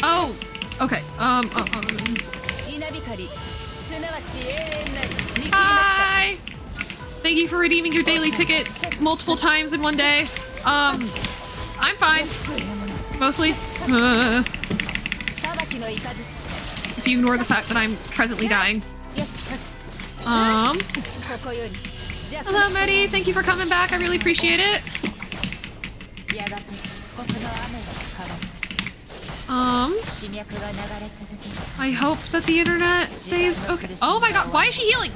Oh, okay. Hi. Thank you for redeeming your daily ticket multiple times in one day. I'm fine. Mostly. If you ignore the fact that I'm presently dying. Hello, Maddie. Thank you for coming back. I really appreciate it. I hope that the internet stays okay. Oh my god, why is she healing?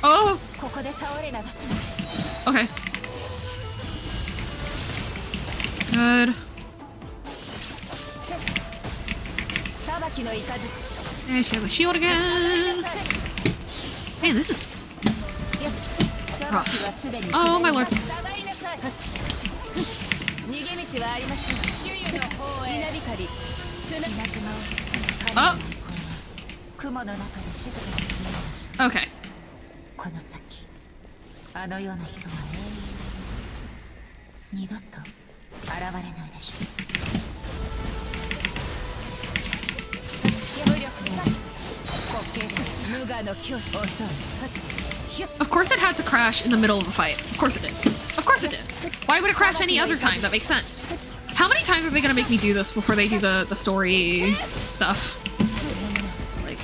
Oh. Okay. Good. And she has a shield again. Man, this is rough. Oh my lord. Oh. Okay. Of course it had to crash in the middle of a fight. Of course it did. Of course it did. Why would it crash any other time? That makes sense. How many times are they gonna make me do this before they do the story stuff? Like...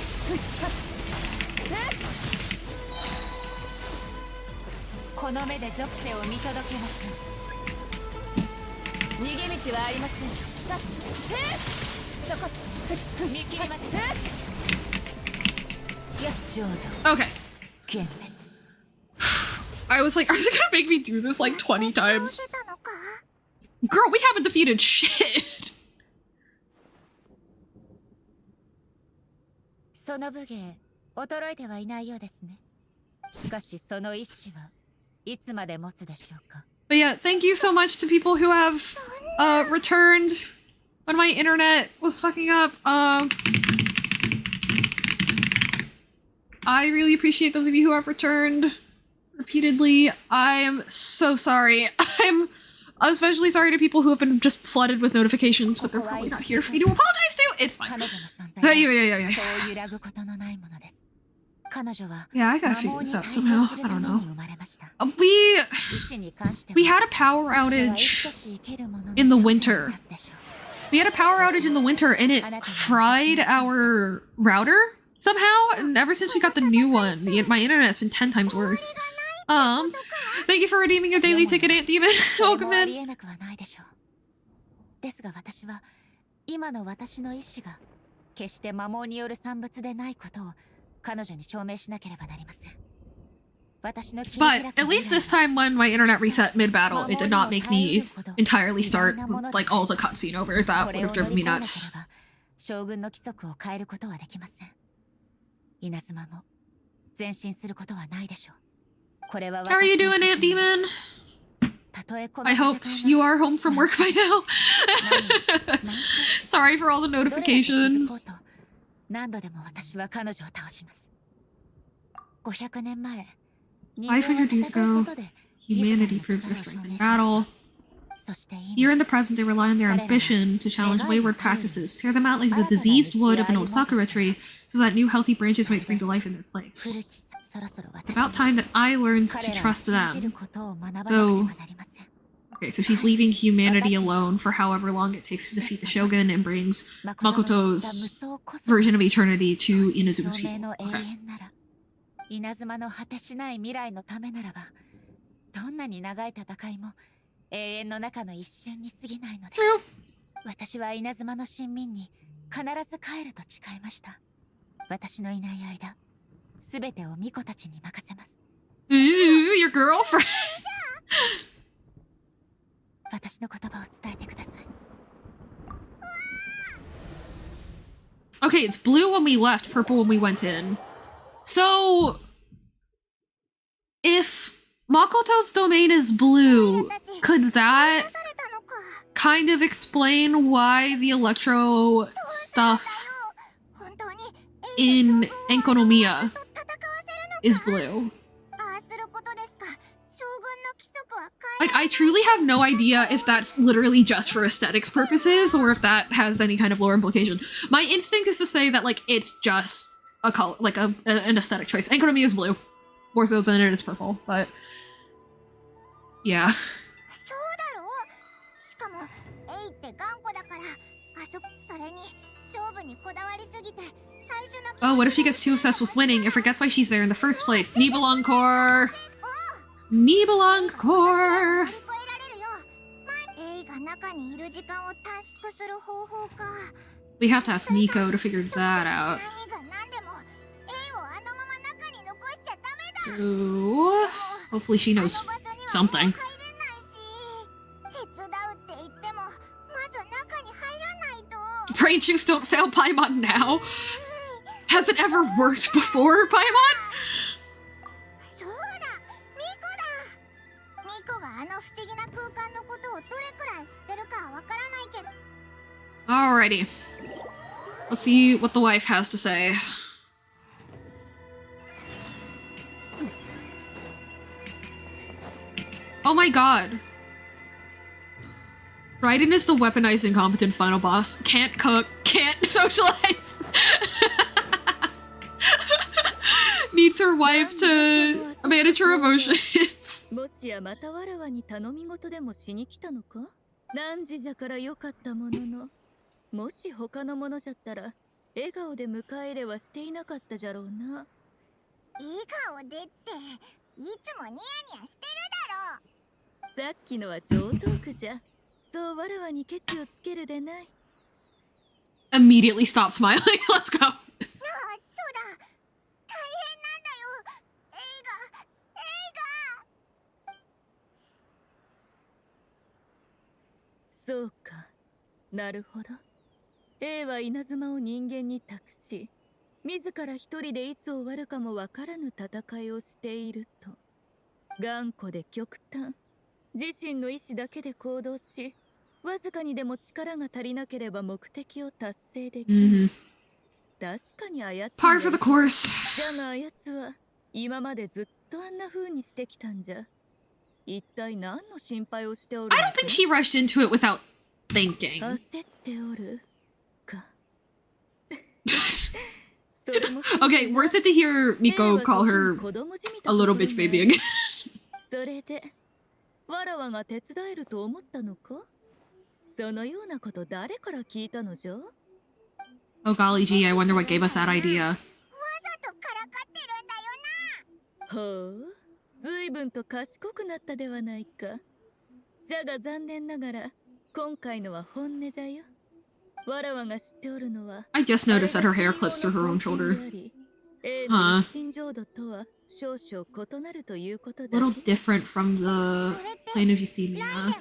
Okay. I was like, are they gonna make me do this like 20 times? Girl, we haven't defeated shit. But yeah, thank you so much to people who have returned when my internet was fucking up. I really appreciate those of you who have returned repeatedly. I am so sorry. I'm especially sorry to people who have been just flooded with notifications, but they're probably not here for me to apologize to. It's fine. Yeah, I gotta figure this out somehow. I don't know. We had a power outage in the winter. We had a power outage in the winter and it fried our router somehow, and ever since we got the new one, my internet's been 10 times worse. Thank you for redeeming your daily ticket, Aunt Demon. Welcome in. But at least this time when my internet reset mid-battle, it did not make me entirely start, like, all the cutscene over. That would have driven me nuts. How are you doing, Aunt Demon? I hope you are home from work by now. Sorry for all the notifications. 500 years ago, humanity proved their strength in battle. Here in the present, they rely on their ambition to challenge wayward practices, tear them out like the diseased wood of an old sakura tree, so that new healthy branches might spring to life in their place. It's about time that I learned to trust them. So she's leaving humanity alone for however long it takes to defeat the Shogun and brings Makoto's version of eternity to Inazuma's people. Okay. True. Ooh, your girlfriend. Okay, it's blue when we left, purple when we went in. So, if Makoto's domain is blue, could that kind of explain why the Electro stuff in Enkonomiya is blue? Like, I truly have no idea if that's literally just for aesthetics purposes or if that has any kind of lore implication. My instinct is to say that, like, it's just a color, like an aesthetic choice. And Konami is blue, more so than it is purple, but yeah. Oh, what if she gets too obsessed with winning and forgets why she's there in the first place? Nibelung Core! Nibelung Core! We have to ask Nico to figure that out. So, hopefully she knows something. Brain juice don't fail Paimon now. Has it ever worked before, Paimon? Alrighty. Let's see what the wife has to say. Oh my god. Raiden is the weaponized incompetent final boss. Can't cook, can't socialize. Needs her wife to manage her emotions. Immediately stop smiling. Let's go. A は稲妻を人間に託し、自ら一人でいつ終わるかもわからぬ戦いをしていると。頑固で極端。自身の意志だけで行動し、わずかにでも力が足りなければ目的を達成できる。確かにあやつ。Par for the course. じゃがあやつは今までずっとあんな風にしてきたんじゃ。一体何の心配をしておる。I don't think she rushed into it without thinking. 焦っておる。Okay, worth it to hear Nico call her a little bitch baby again. それで、わらわが手伝えると思ったのか？そのようなこと誰から聞いたのじゃ？ Oh golly gee, I wonder what gave us that idea. ほう、ずいぶんと賢くなったではないか。じゃが残念ながら、今回のは本音じゃよ。I just noticed that her hair clips to her own shoulder. Huh. A little different from the plane of Euthymia.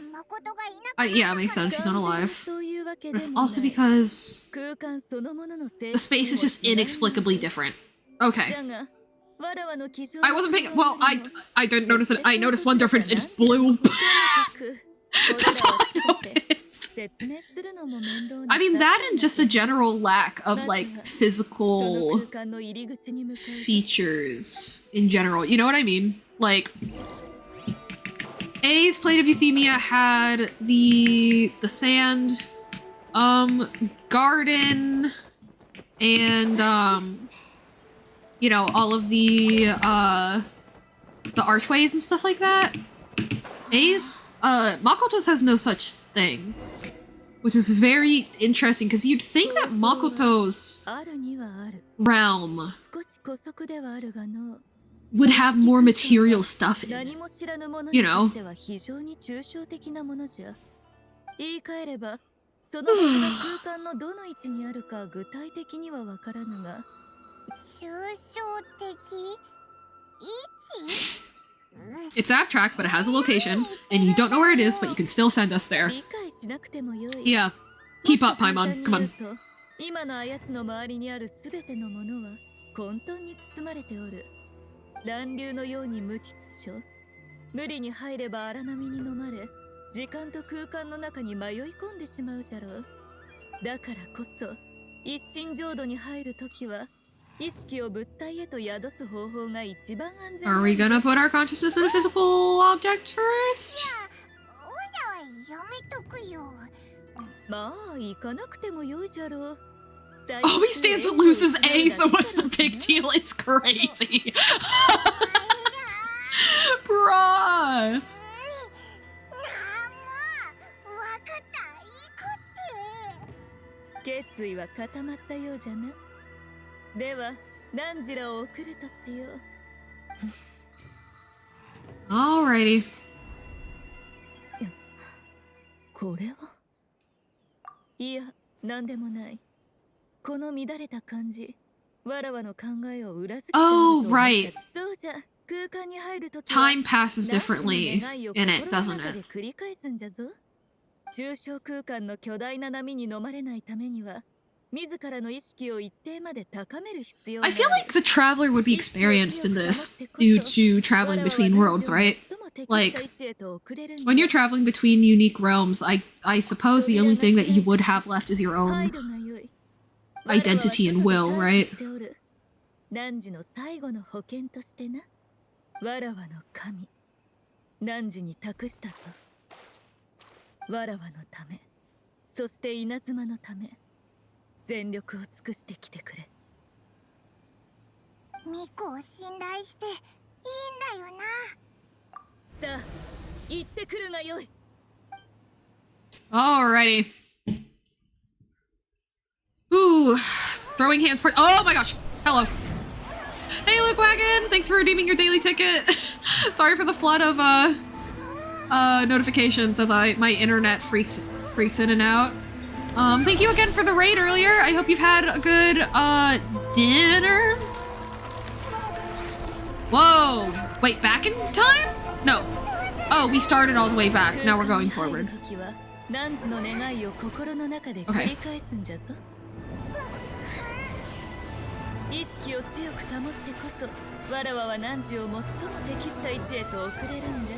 Yeah, it makes sense. She's not alive. But it's also because the space is just inexplicably different. Okay. I wasn't paying. Well, I didn't notice it. I noticed one difference. It's blue. That's all I noticed. I mean, that and just a general lack of, like, physical features in general. You know what I mean? Like, A's Plane of Euthymia had the sand, garden, and, you know, all of the archways and stuff like that. A's, Makoto's has no such thing. Which is very interesting, because you'd think that Makoto's realm would have more material stuff in it. You know? It's abstract, but it has a location, and you don't know where it is, but you can still send us there. Yeah. Keep up, Paimon. Come on. 今のあやつの周りにあるすべてのものは混沌に包まれておる。乱流のように無秩序。無理に入れば荒波に飲まれ、時間と空間の中に迷い込んでしまうじゃろう。だからこそ、一心浄土に入るときは、意識を物体へと宿す方法が一番安全。Are we gonna put our consciousness in a physical object first? Oh, we stand to lose as A, so what's the big deal? It's crazy. Bruh. 決意は固まったようじゃな。では、何時らを送るとしよう。Alrighty. これは？いや、なんでもない。この乱れた感じ、わらわの考えを裏付けていると思った。 right. そうじゃ、空間に入るとき Time passes differently in it, doesn't it? 繰り返すんじゃぞ。抽象空間の巨大な波に飲まれないためには、自らの意識を一定まで高める必要がある。 I feel like the traveler would be experienced in this due to traveling between worlds, right? Like, when you're traveling between unique realms, I suppose the only thing that you would have left is your own identity and will, right? 汝の最後の保険としてな。わらわの神、汝に託したぞ。わらわのため、そして稲妻のため、全力を尽くしてきてくれ。ミコを信頼していいんだよな。さあ、行ってくるがよい。Alrighty. Ooh, throwing hands. Oh my gosh. Hello. Hey, Luke Wagon. Thanks for redeeming your daily ticket. Sorry for the flood of notifications as my internet freaks in and out. Thank you again for the raid earlier. I hope you've had a good dinner. Whoa. Wait, back in time? No. Oh, we started all the way back. Now we're going forward. Okay. 意識を強く保ってこそ、わらわは汝を最も適した位置へと送れるんじゃ。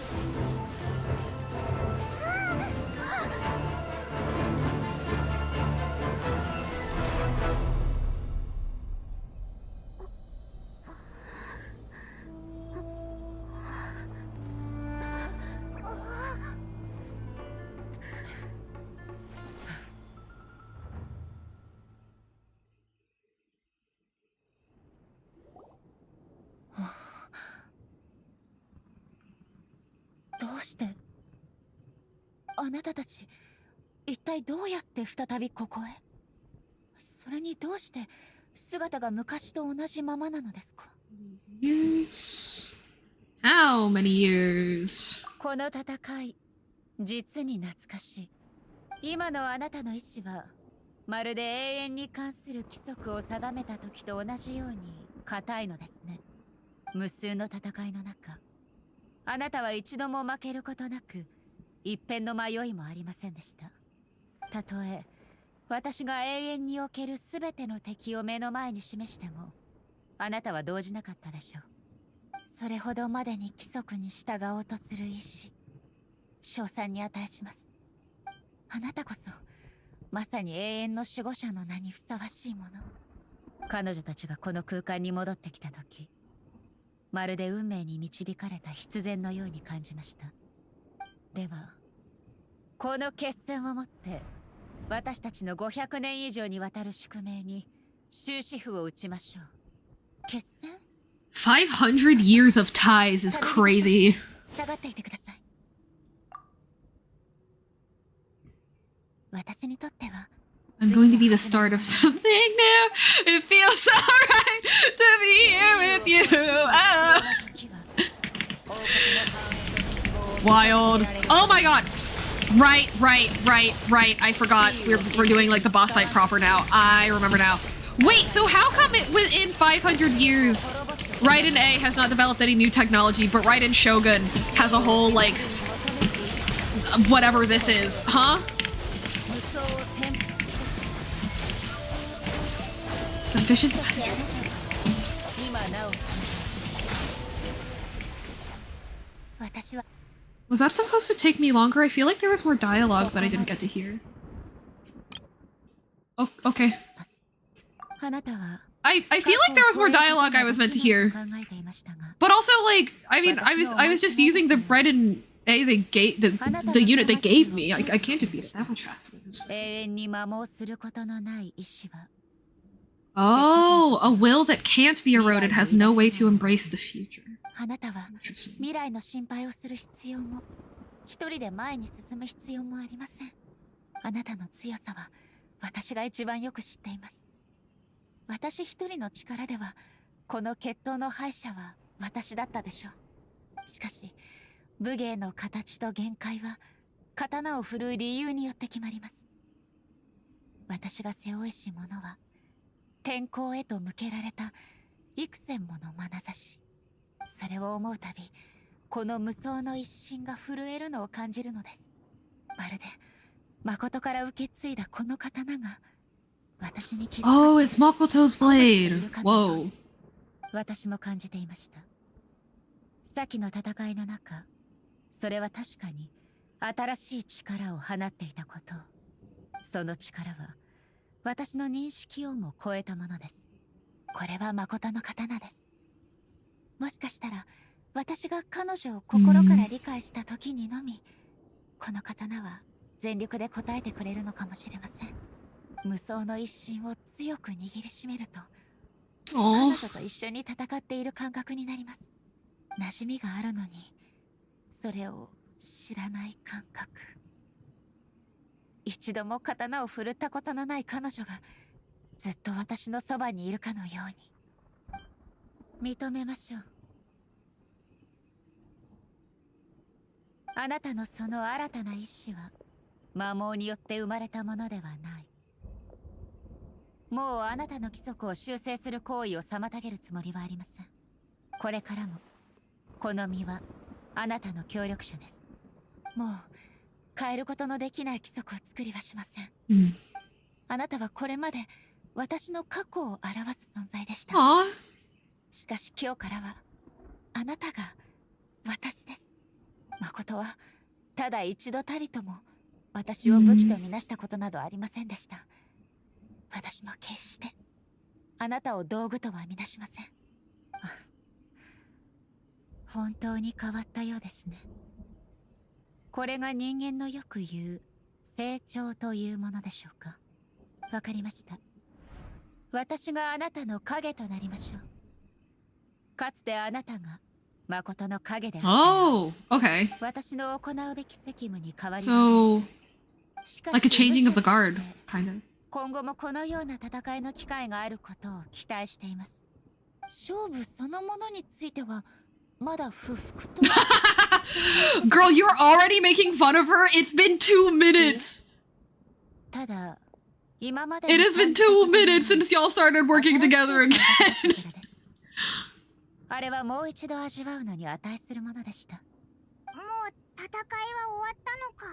どうしてあなたたち一体どうやって再びここへ？それにどうして姿が昔と同じままなのですか？ Years? How many years? この戦い、実に懐かしい。今のあなたの意志はまるで永遠に関する規則を定めた時と同じように固いのですね。無数の戦いの中、あなたは一度も負けることなく、一片の迷いもありませんでした。たとえ私が永遠における全ての敵を目の前に示しても、あなたは動じなかったでしょう。それほどまでに規則に従おうとする意志、称賛に値します。あなたこそまさに永遠の守護者の名にふさわしいもの。彼女たちがこの空間に戻ってきた時、まるで運命に導かれた必然のように感じました。ではこの決戦をもって私たちの500年以上にわたる宿命に終止符を打ちましょう。決戦？ 500 years of ties is crazy. 下がっていてください。私にとっては I'm going to be the start of something new. It feels so right to be here with you. Wild. Oh my god. Right. I forgot. We're doing like the boss fight proper now. I remember now. Wait, so how come within 500 years, Raiden A has not developed any new technology, but Raiden Shogun has a whole like whatever this is, huh? Sufficient. Was that supposed to take me longer? I feel like there was more dialogues that I didn't get to hear. Oh, okay. I feel like there was more dialogue I was meant to hear. But also, like, I mean, I was just using the Raiden A, they gave the unit they gave me. I can't defeat it that much faster. Oh, a will that can't be eroded has no way to embrace the future. あなたは Interesting. 未来の心配をする必要も一人で前に進む必要もありません。あなたの強さは私が一番よく知っています。私一人の力ではこの決闘の敗者は私だったでしょう。しかし武芸の形と限界は刀を振るう理由によって決まります。私が背負いし者は天候へと向けられた幾千もの眼差し。それを思うたびこの無双の一心が震えるのを感じるのです。まるで誠から受け継いだこの刀が私に気づかせて Oh, it's Makoto's blade. Whoa. 私も感じていました。先の戦いの中、それは確かに新しい力を放っていたこと。その力は私の認識をも超えたものです。これは誠の刀です。もしかしたら私が彼女を心から理解した時にのみ、この刀は全力で応えてくれるのかもしれません。無双の一心を強く握りしめると、彼女と一緒に戦っている感覚になります。馴染みがあるのにそれを知らない感覚。一度も刀を振るったことのない彼女がずっと私のそばにいるかのように。認めましょう。あなたのその新たな意志は摩耗によって生まれたものではない。もうあなたの規則を修正する行為を妨げるつもりはありません。これからもこの身はあなたの協力者です。もう変えることのできない規則を作りはしません。あなたはこれまで私の過去を表す存在でした。しかし今日からはあなたが私です。誠はただ一度たりとも私を武器とみなしたことなどありませんでした。私も決してあなたを道具とは見なしません。本当に変わったようですね。これが人間のよく言う成長というものでしょうか。わかりました。私があなたの影となりましょう。かつてあなたが誠の影であった。Oh, okay. 私の行うべき責務に変わり So, しかし like a changing of the guard, kind of. 今後もこのような戦いの機会があることを期待しています。勝負そのものについてはまだ不服と。Girl, you're already making fun of her? It's been 2 minutes! ただ今まで It has been 2 minutes since y'all started working together again! あれはもう一度味わうのに値するものでした。もう戦いは終わったのか。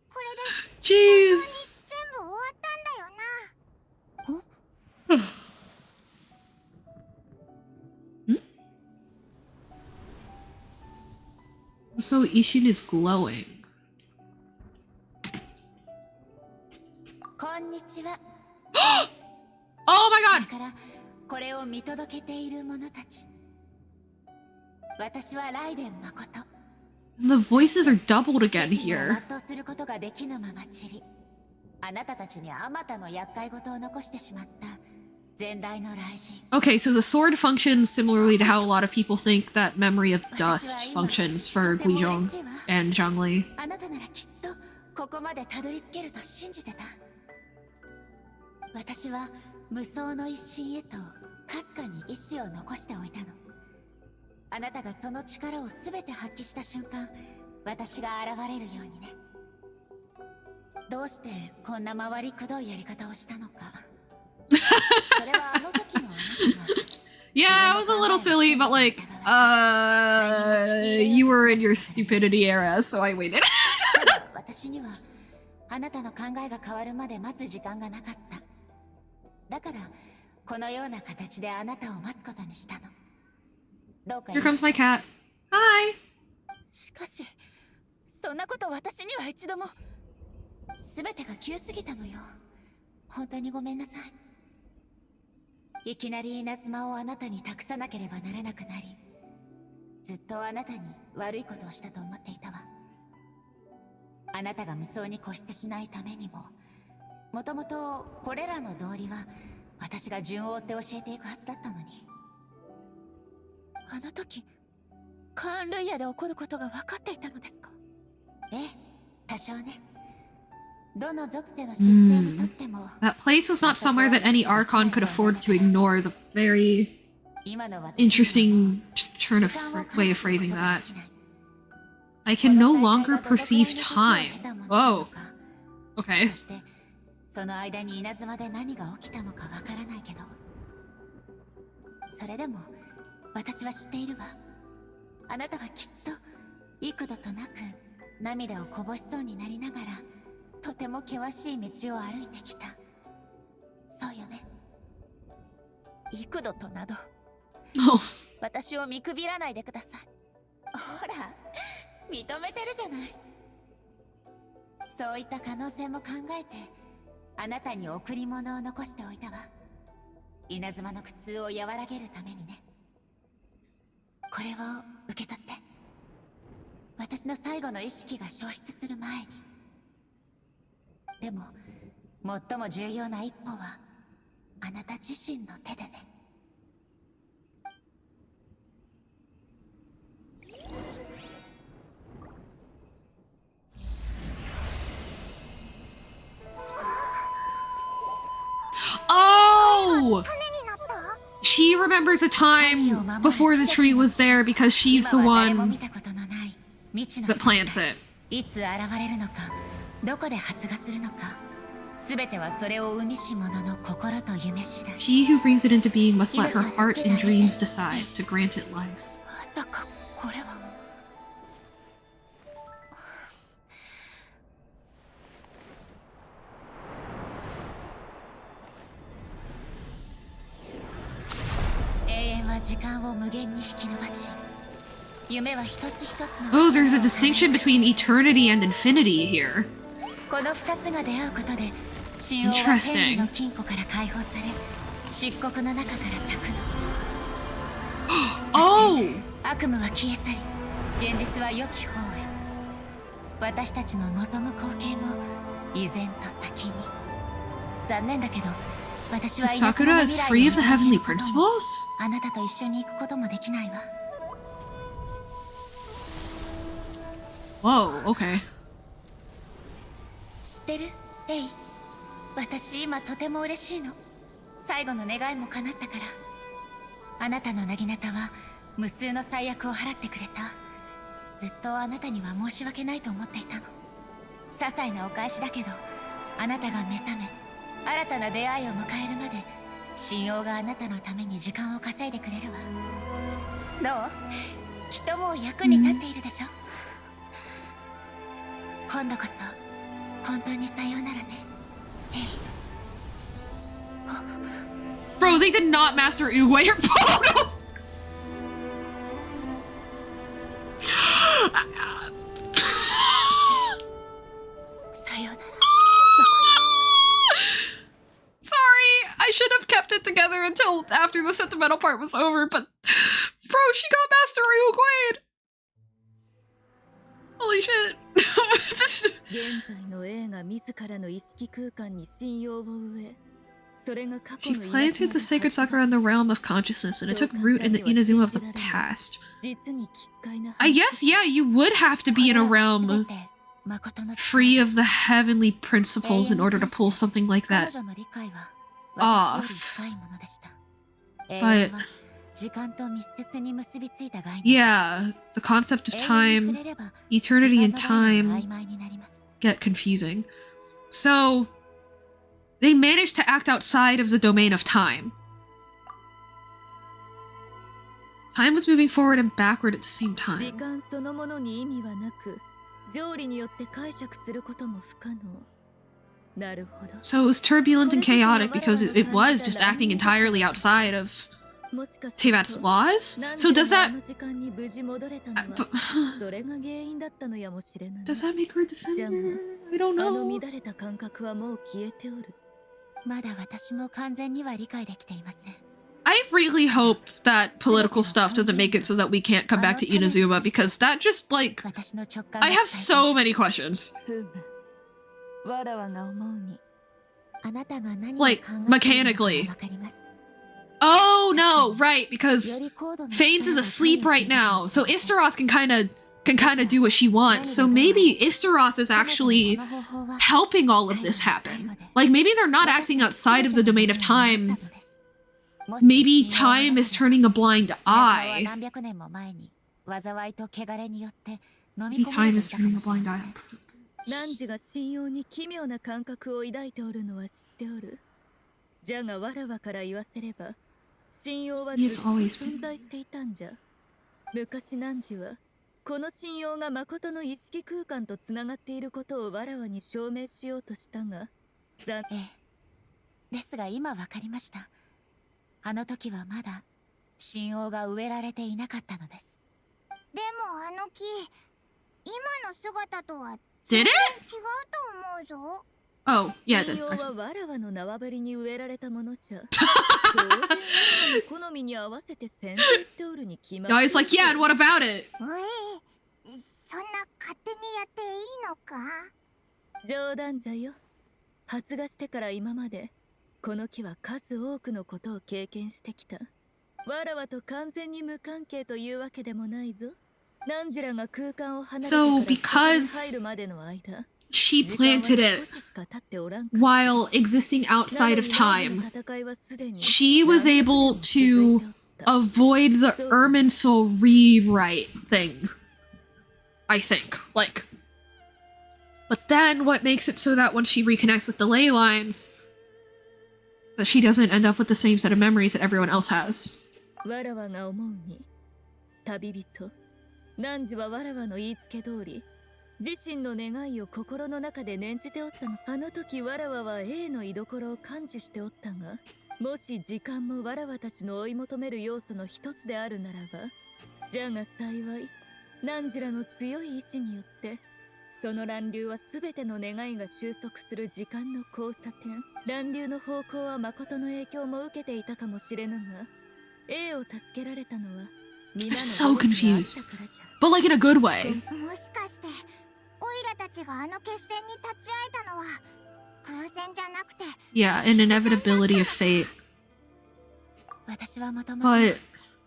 これで Jeez! 全部終わったんだよな。So Ishin is glowing. こんにちは。Oh my god! だからこれを見届けている者たち。私はライデン誠。The voices are doubled again here. 全うすることができぬまま散り、あなたたちにあまたの厄介事を残してしまった前代の雷神。 Okay, so the sword functions similarly to how a lot of people think that memory of dust functions for Guizhong and Zhongli. あなたならきっとここまでたどり着けると信じてた。私は無双の一心へとかすかに意志を残しておいたの。あなたがその力を全て発揮した瞬間、私が現れるようにね。どうしてこんな回りくどいやり方をしたのか。それはあの時のあなたが Yeah, it was a little silly, but like, you were in your stupidity era, so I waited. 私にはあなたの考えが変わるまで待つ時間がなかった。だからこのような形であなたを待つことにしたの。どうか Here comes my cat. Hi! しかしそんなこと私には一度も。全てが急すぎたのよ。本当にごめんなさい。いきなり稲妻をあなたに託さなければならなくなり、ずっとあなたに悪いことをしたと思っていたわ。あなたが無双に固執しないためにも、もともとこれらの道理は私が順を追って教えていくはずだったのに。あの時カーン・ルイヤで起こることが分かっていたのですか？ええ、多少ね。どの属性の出生にとっても That place was not somewhere that any Archon could afford to ignore is a very interesting turn of way of phrasing that. I can no longer perceive time. Whoa. Okay. そしてその間に稲妻で何が起きたのかわからないけど、それでも私は知っているわ。あなたはきっと幾度となく涙をこぼしそうになりながらとても険しい道を歩いてきた。そうよね。幾度となど私を見くびらないでください。ほら、認めてるじゃない。そういった可能性も考えてあなたに贈り物を残しておいたわ。稲妻の苦痛を和らげるためにね。これを受け取って。私の最後の意識が消失する前に。でも最も重要な一歩はあなた自身の手でね。Oh! She remembers a time before the tree was there because she's the one that plants it. いつ現れるのか、どこで発芽するのか、すべてはそれを生みし者の心と夢次第。 She who brings it into being must let her heart and dreams decide to grant it life. まさかこれは。永遠は時間を無限に引き伸ばし、夢は一つ一つの。 Oh, there's a distinction between eternity and infinity here. この二つが出会うことで、神王は天理の金庫から解放され、漆黒の中から咲くの。そして悪夢は消え去り、現実は良き方へ。私たちの望む光景も依然と先に。残念だけど、私は Sakura is free of the heavenly principles? あなたと一緒に行くこともできないわ。Whoa, okay. 知ってる？レイ。私今とても嬉しいの。最後の願いも叶ったから。あなたのなぎなたは無数の災厄を払ってくれた。ずっとあなたには申し訳ないと思っていたの。些細なお返しだけど、あなたが目覚め新たな出会いを迎えるまで、神王があなたのために時間を稼いでくれるわ。どう？きっともう役に立っているでしょ。今度こそ本当にさようならね。ヘイ。Bro, they did not master Uguay or Bono! Sorry, I should have kept it together until after the sentimental part was over, but bro, she got Master Uguay! Holy shit. 現在の映画自らの意識空間に信用を植え、それが過去 She の planted the sacred sakura in the realm of consciousness, and it took root in the Inazuma of the past. 実に奇怪な I guess, yeah, you would have to be in a realm free of the heavenly principles in order to pull something like that off. But yeah, the concept of time, eternity and time get confusing. So they managed to act outside of the domain of time. Time was moving forward and backward at the same 時 time. 間そのものに意味はなく、条理によって解釈することも不可能。なるほど。 So it was turbulent and chaotic because it was just acting entirely outside of もしかすると Teyvat's laws? So does あ that の時間に無事戻れたのは but それが原因だったのやもしれない。 does that make her a descender? I don't あの know. 乱れた感覚はもう消えておる。まだ私も完全には理解できていません。I really hope that political stuff doesn't make it so that we can't come back to Inazuma, because that just, like, I have so many questions. Like, mechanically. Oh no, right, because Fanes is asleep right now, so Istaroth can kind of do what she wants. So maybe Istaroth is actually helping all of this happen. Like, maybe they're not acting outside of the domain of time. Maybe time is turning a blind eye. Maybe time is turning a blind eye. 汝が信用に奇妙な感覚を抱いておるのは知っておる。じゃがわらわから言わせれば、信用はずっと存在していたんじゃ。昔汝は、この信用が誠の意識空間とつながっていることをわらわに証明しようとしたが、ですが今わかりました。あの時はまだ信用が植えられていなかったのです。でもあの木、今の姿とは Did it? 違うと思うぞ。Oh, yeah, it 信 did. 用はわらわの縄張りに植えられたものじゃ。当然好みに合わせて選定しておるに決まる。No, he's like, yeah, and what about it? おい、そんな勝手にやっていいのか？冗談じゃよ。発芽してから今までこの木は数多くのことを経験してきた。わらわと完全に無関係というわけでもないぞ。汝らが空間を離れてから入るまでの間、she planted it while existing outside of time. She was able to avoid the Irminsul rewrite thing. I think. Like. But then what makes it so that when she reconnects with the ley lines, that she doesn't end up with the same set of memories that everyone else has. わらわが思うに、旅人、汝はわらわの言いつけ通り、自身の願いを心の中で念じておったの。あの時わらわは A の居所を感知しておったが、もし時間もわらわたちの追い求める要素の一つであるならば、じゃが幸い、汝らの強い意志によって、その乱流は全ての願いが収束する時間の交差点。乱流の方向は誠の影響も受けていたかもしれぬが、A を助けられたのは、I'm so confused. But like in a good way. もしかして、オイラたちがあの決戦に立ち会えたのは偶然じゃなくて、 Yeah, an inevitability of fate. 私はもともと But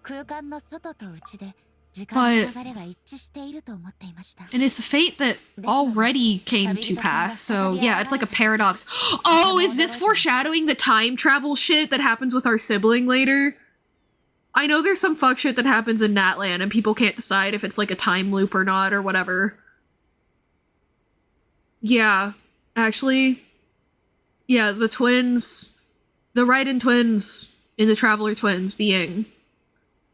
空間の外と内で時間の流れが一致していると思っていました。 and it's a fate that already came to pass, so yeah, it's like a paradox. Oh, is this foreshadowing the time travel shit that happens with our sibling later? I know there's some fuck shit that happens in Natland and people can't decide if it's like a time loop or not or whatever. Yeah, actually, yeah, the twins, the Raiden twins and the Traveler twins being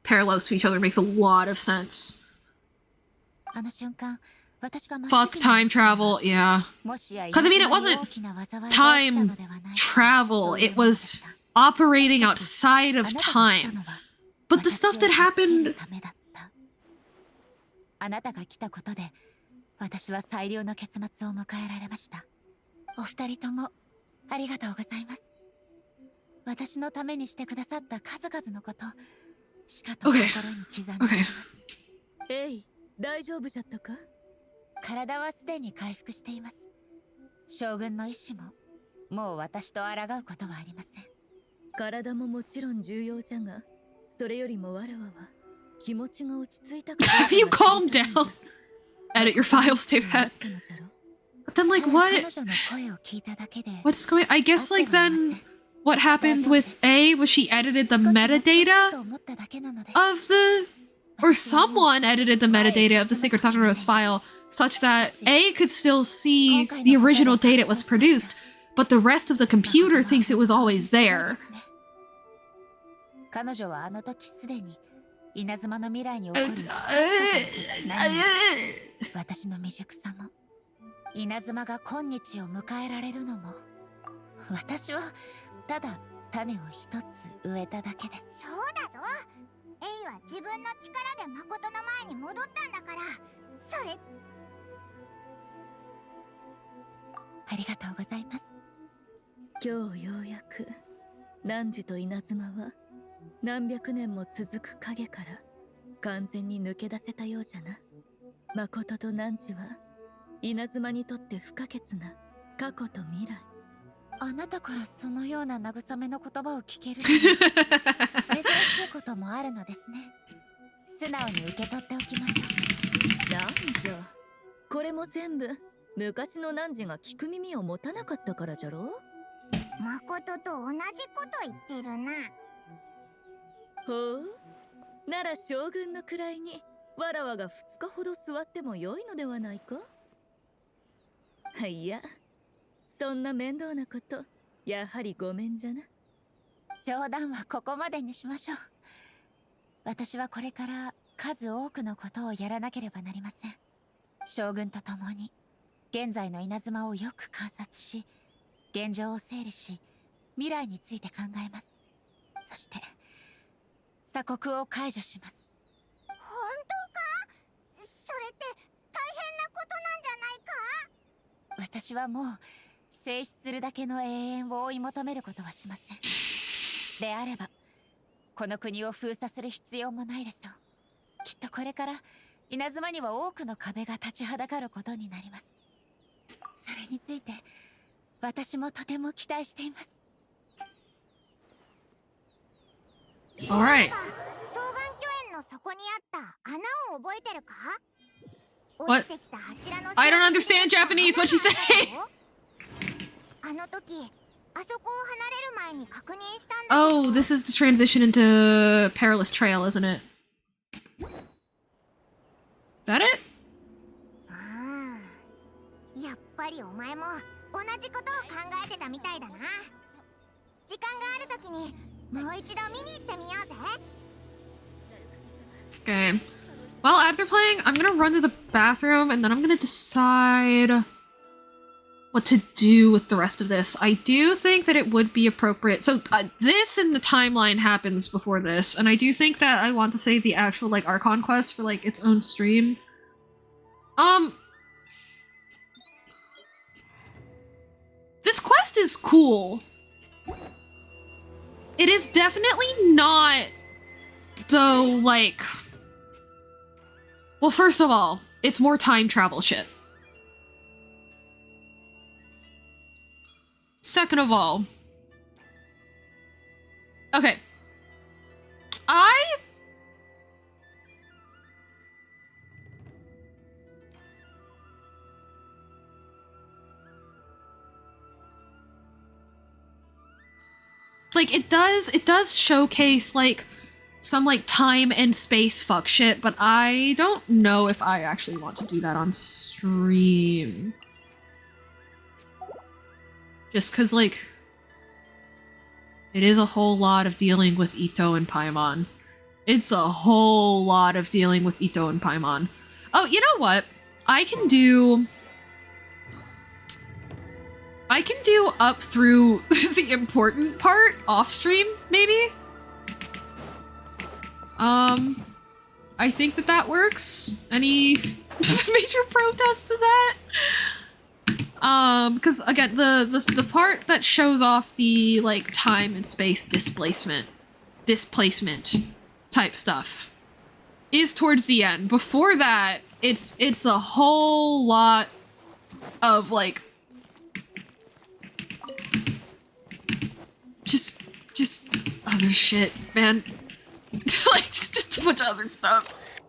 parallels to each other makes a lot of sense. Fuck time travel, yeah. Because I mean, it wasn't time travel, it was operating outside of time. But the stuff that happened... あなたが来たことで私は最良の結末を迎えられました。お二人ともありがとうございます。私のためにしてくださった数々のこと、しかと心に刻んでいます。えい、大丈夫じゃったか？体はすでに回復しています。将軍の意志ももう私と抗うことはありません。体ももちろん重要じゃが、それよりもわらわは気持ちが落ち着いたか。Have you calmed down? Edit your files, David. But then, like, what? What's going? I guess, like, then what happened with A was she edited the metadata of the, or someone edited the metadata of the Sacred Sakura's file such that A could still see the original date it was produced, but the rest of the computer thinks it was always there. 彼女はあの時すでに稲妻の未来に起こる私の未熟さも稲妻が今日を迎えられるのも私はただ種を一つ植えただけです。そうだぞ。エイは自分の力で誠の前に戻ったんだから、それ。ありがとうございます。今日ようやく汝と稲妻は何百年も続く影から完全に抜け出せたようじゃな。誠と汝は稲妻にとって不可欠な過去と未来。あなたからそのような慰めの言葉を聞けるという珍しいこともあるのですね。素直に受け取っておきましょう。汝、これも全部昔の汝が聞く耳を持たなかったからじゃろ。誠と同じこと言ってるな。ほう、なら将軍の位にわらわが2日ほど座ってもよいのではないか。いや、そんな面倒なこと、やはりごめんじゃな。冗談はここまでにしましょう。私はこれから数多くのことをやらなければなりません。将軍と共に現在の稲妻をよく観察し、現状を整理し、未来について考えます。そして鎖国を解除します。本当か？それって大変なことなんじゃないか？私はもう静止するだけの永遠を追い求めることはしません。であればこの国を封鎖する必要もないでしょう。きっとこれから稲妻には多くの壁が立ちはだかることになります。それについて私もとても期待しています。Alright. 双眼鏡園の底にあった穴を覚えてるか？ What? 落ちてきた柱の I don't understand Japanese. What'd she say? あの時あそこを離れる前に確認したんだ。 Oh, this is the transition into Perilous Trail, isn't it? Is that it? ああ、やっぱりお前も同じことを考えてたみたいだな。時間がある時にもう一度見に行ってみようぜ。 Okay. While ads are playing, I'm gonna run to the bathroom and then I'm gonna decide what to do with the rest of this. I do think that it would be appropriate. So this in the timeline happens before this, and I do think that I want to save the actual like Archon quest for like its own stream. This quest is cool. It is definitely not, though, like... Well, first of all, it's more time travel shit. Second of all... Okay. Like, it does showcase, like, some, like, time and space fuck shit, but I don't know if I actually want to do that on stream. Just cause, like, it is a whole lot of dealing with Ito and Paimon. It's a whole lot of dealing with Ito and Paimon. Oh, you know what? I can do up through the important part off stream, maybe? I think that works. Any major protest to that? Because again, the part that shows off the, like, time and space displacement type stuff is towards the end. Before that, it's a whole lot of, like, just other shit, man. Like, just a bunch of other stuff.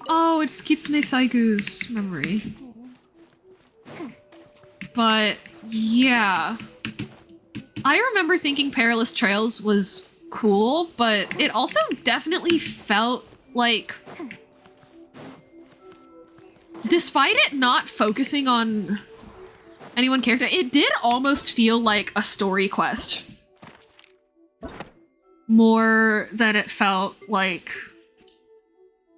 Oh, it's Kitsune Saigu's memory. But, yeah. I remember thinking Perilous Trails was cool, but it also definitely felt like... Despite it not focusing on any one character, it did almost feel like a story quest. More than it felt like...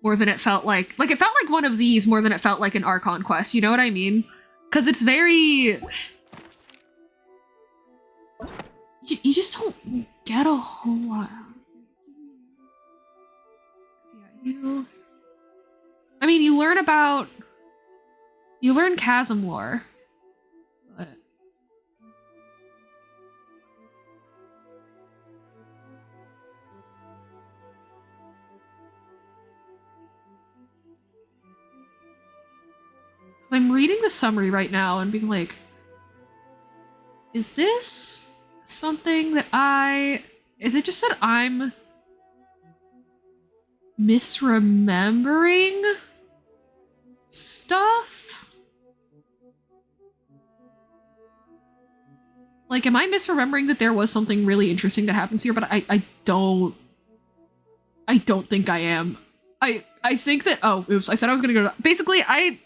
Like, it felt like one of these more than it felt like an Archon quest, you know what I mean? Because it's very... You just don't get a whole lot out of it. I mean, you learn about You learn chasm lore. But... I'm reading the summary right now and being like, is this something that is it just that I'm misremembering stuff? Like, am I misremembering that there was something really interesting that happens here? But I don't think I am. I think that, oh, oops, I said I was gonna go to, basically, I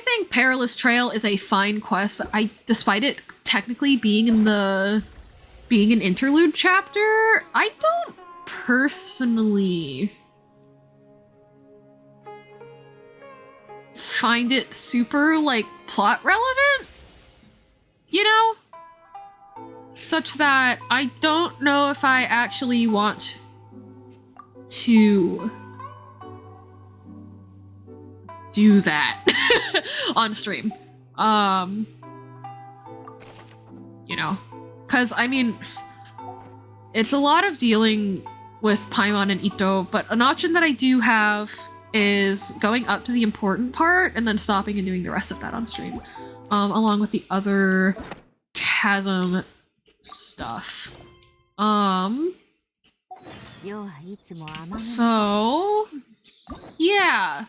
think Perilous Trail is a fine quest, but despite it technically being an interlude chapter, I don't personally find it super, like, plot relevant, you know? Such that I don't know if I actually want to do that on stream. You know, because I mean, it's a lot of dealing with Paimon and Ito, but an option that I do have is going up to the important part and then stopping and doing the rest of that on stream, along with the other chasm stuff. So yeah.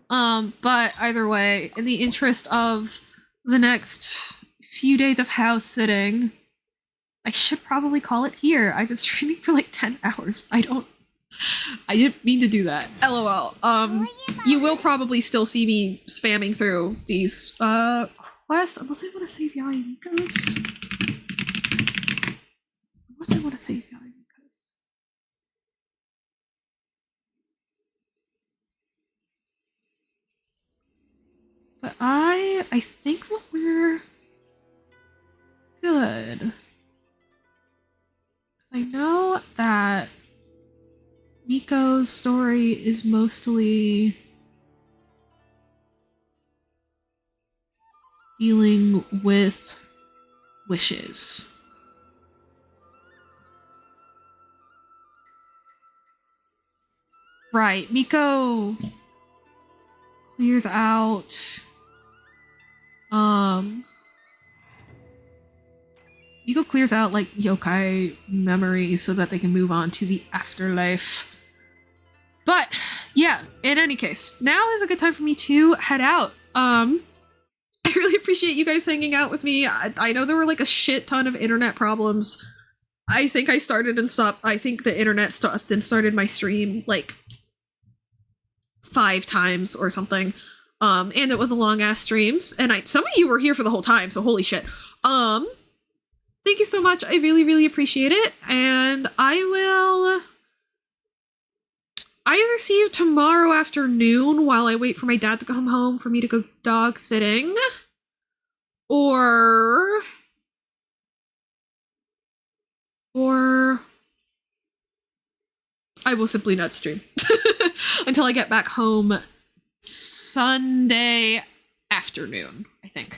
But either way, in the interest of the next few days of house sitting, I should probably call it here. I've been streaming for like 10 hours. I didn't mean to do that. LOL. You will probably still see me spamming through these, quests, unless I want to save Yai and Nikos. But I think that we're good. I know that Miko's story is mostly dealing with wishes. Right, Miko clears out Miko clears out like yokai memories so that they can move on to the afterlife. But yeah, in any case, now is a good time for me to head out. I really appreciate you guys hanging out with me. I know there were like a shit ton of internet problems. I think I started and stopped. I think the internet stopped and started my stream like 5 times or something. And it was a long ass streams, and some of you were here for the whole time, so holy shit. Thank you so much. I really, really appreciate it, and I will either see you tomorrow afternoon while I wait for my dad to come home for me to go dog sitting, or I will simply not stream until I get back home Sunday afternoon.